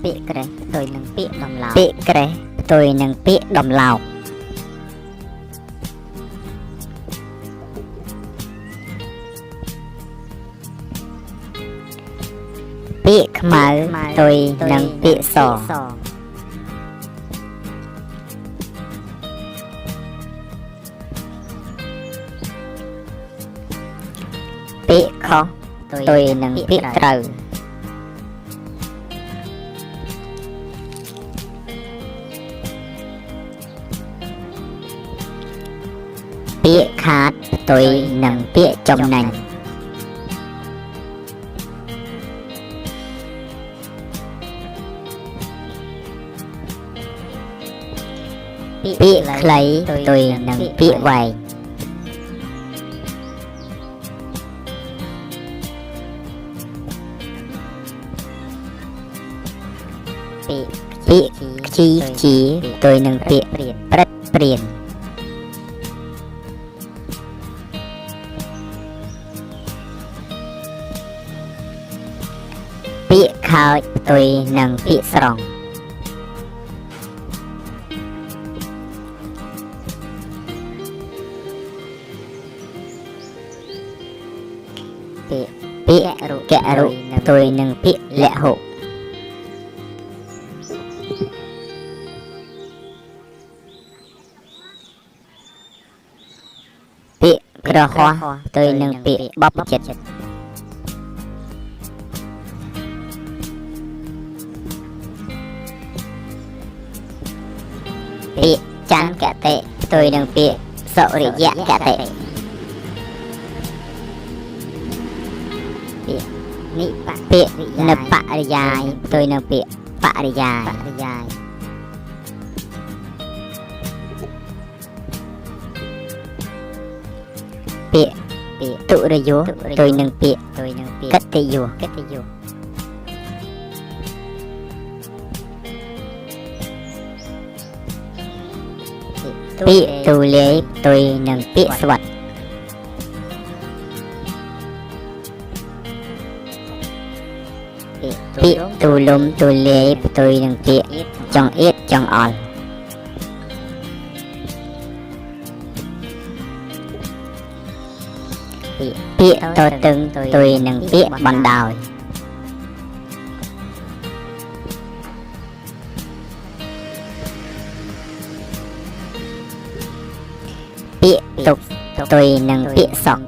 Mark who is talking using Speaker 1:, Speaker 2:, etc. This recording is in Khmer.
Speaker 1: ពាក្យក្រេះផ្ទុយនឹងពាក្យដំឡោពាក្យក្រេះផ្ទុយនឹងពាក្យដំឡោពាក្យខ្មៅផ្ទុយនឹងពាក្យសពាក្យខុសផ្ទុយនឹងពាក្យត្រូវពាក្យខាតផ្ទុយនឹងពាក្យចំណេញពាក្យខ្លីផ្ទុយនឹងពាក្យវែងពាក្យខ្ជីខ្ជាផ្ទុយនឹងពាក្យព្រឹត្តព្រានពាក្យខោចផ្ទុយនឹងពាក្យស្រង់ពាក្យរុកៈរុផ្ទុយនឹងពាក្យលហុពាក្យក្រហោះផ្ទុយនឹងពាក្យបបចិត្តពាក្យចន្ទកតិផ្ទុយនឹងពាក្យសុរិយកតិពាក្យនិបរិយាយផ្ទុយនឹងពាក្យបរិយាយពាក្យទុរយោផ្ទុយនឹងពាក្យកិត្តិយសពាក្យទូលាយផ្ទុយនឹងពាក្យស្វិតពាក្យទូលំទូលាយផ្ទុយនឹងពាក្យចង្អៀតចង្អល់ពាក្យតតឹងផ្ទុយនឹងពាក្យបណ្ដោយពាក្យទុកផ្ទុយនឹងពាក្យសក់